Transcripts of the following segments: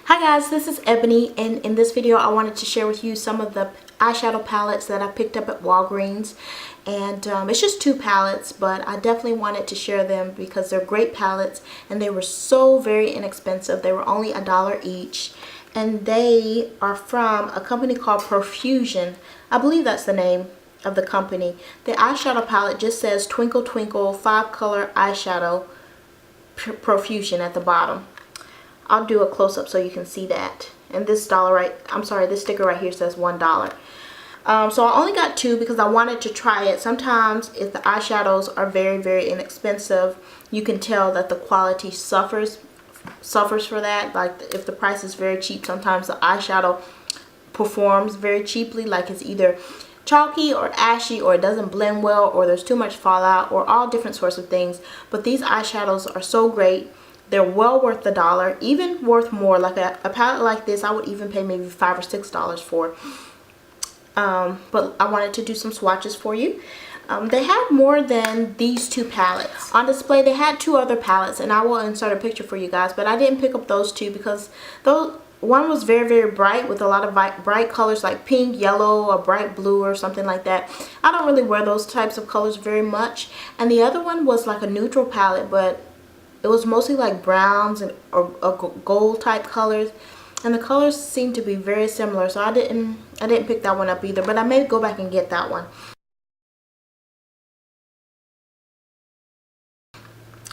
Hi guys, this is Ebony, and in this video I wanted to share with you some of the eyeshadow palettes that I picked up at Walgreens. And it's just two palettes, but I definitely wanted to share them because they're great palettes and they were so very inexpensive. They were only $1 each, and they are from a company called Profusion. I believe that's the name of the company. The eyeshadow palette just says Twinkle Twinkle 5-color eyeshadow Profusion at the bottom. I'll do a close-up so you can see that. And this sticker right here says $1. So I only got two because I wanted to try it. Sometimes if the eyeshadows are very inexpensive, you can tell that the quality suffers for that. Like if the price is very cheap, sometimes the eyeshadow performs very cheaply, like it's either chalky or ashy, or it doesn't blend well, or there's too much fallout, or all different sorts of things. But these eyeshadows are so great. They're well worth the $1, even worth more. Like a palette like this, I would even pay maybe $5 or $6 for. But I wanted to do some swatches for you. They had more than these two palettes. On display, they had two other palettes, and I will insert a picture for you guys. But I didn't pick up those two because one was very bright with a lot of bright colors like pink, yellow, or bright blue or something like that. I don't really wear those types of colors very much. And the other one was like a neutral palette, but it was mostly like browns and or gold type colors, and the colors seemed to be very similar, so I didn't pick that one up either, but I may go back and get that one.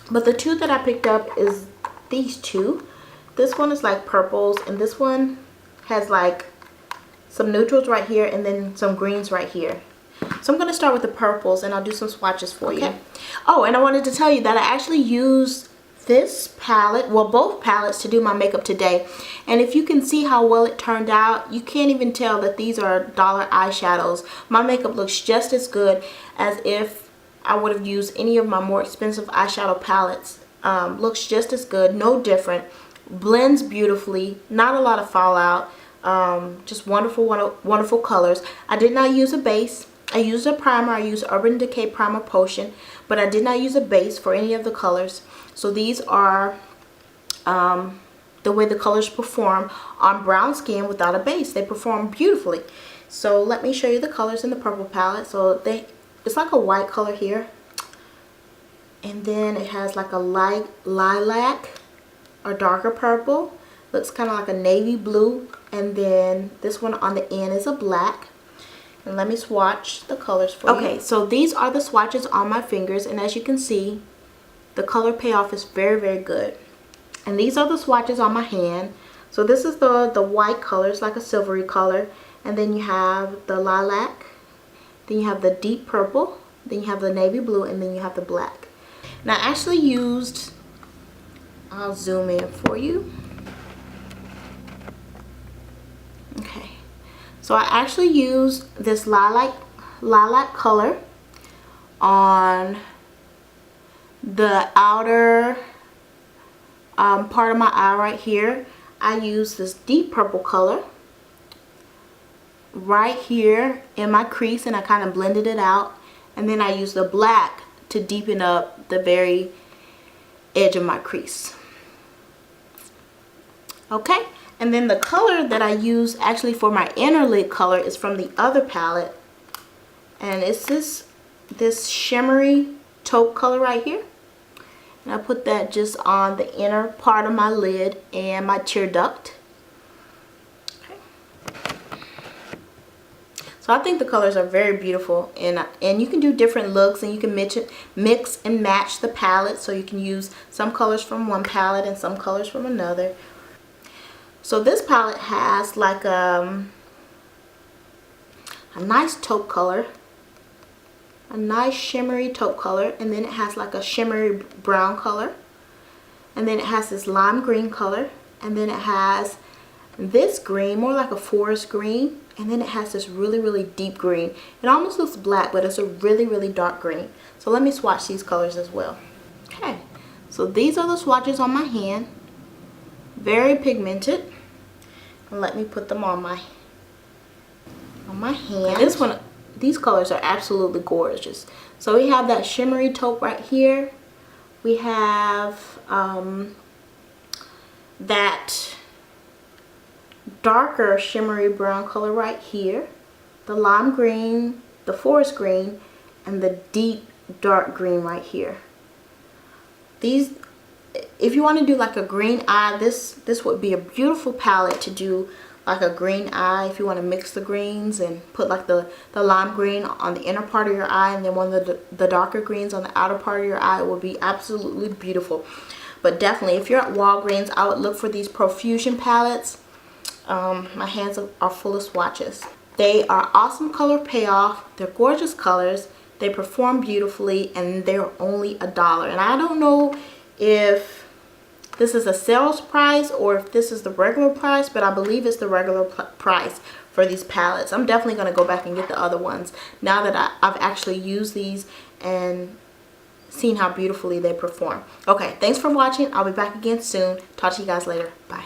But the two that I picked up is these two. This one is like purples, and this one has like some neutrals right here and then some greens right here. So I'm going to start with the purples, and I'll do some swatches for you. Oh, and I wanted to tell you that I actually used this palette, well, both palettes, to do my makeup today. And if you can see how well it turned out, you can't even tell that these are $1 eyeshadows. My makeup looks just as good as if I would have used any of my more expensive eyeshadow palettes. Looks just as good, no different. Blends beautifully, not a lot of fallout. Just wonderful colors. I did not use a base. I used a primer. I used Urban Decay Primer Potion, but I did not use a base for any of the colors. So these are the way the colors perform on brown skin without a base. They perform beautifully. So let me show you the colors in the purple palette. So it's like a white color here, and then it has like a light lilac or darker purple. Looks kind of like a navy blue, and then this one on the end is a black. And let me swatch the colors for you. Okay, so these are the swatches on my fingers, and as you can see, the color payoff is very good. And these are the swatches on my hand. So this is the white color, it's like a silvery color, and then you have the lilac, then you have the deep purple, then you have the navy blue, and then you have the black. And I actually used, I'll zoom in for you. Okay. So I actually used this lilac color on the outer part of my eye right here. I used this deep purple color right here in my crease, and I kind of blended it out. And then I used the black to deepen up the very edge of my crease. Okay. And then the color that I use actually for my inner lid color is from the other palette. And it's this shimmery taupe color right here. And I put that just on the inner part of my lid and my tear duct. Okay. So I think the colors are very beautiful. And you can do different looks, and you can mix and match the palette. So you can use some colors from one palette and some colors from another. So this palette has like a nice taupe color, a nice shimmery taupe color, and then it has like a shimmery brown color, and then it has this lime green color, and then it has this green, more like a forest green, and then it has this really deep green. It almost looks black, but it's a really dark green. So let me swatch these colors as well. Okay, so these are the swatches on my hand, very pigmented. And let me put them on my hand. These colors are absolutely gorgeous. So we have that shimmery taupe right here. We have that darker shimmery brown color right here, the lime green, the forest green, and the deep dark green right here. These, if you want to do like a green eye, this would be a beautiful palette to do like a green eye. If you want to mix the greens and put like the lime green on the inner part of your eye and then one of the darker greens on the outer part of your eye, it will be absolutely beautiful. But definitely, if you're at Walgreens, I would look for these Profusion palettes. My hands are full of swatches. They are awesome color payoff. They're gorgeous colors. They perform beautifully, and they're only $1. And I don't know if this is a sales price or if this is the regular price, but I believe it's the regular price for these palettes. I'm definitely going to go back and get the other ones now that I've actually used these and seen how beautifully they perform. Okay, thanks for watching. I'll be back again soon. Talk to you guys later. Bye.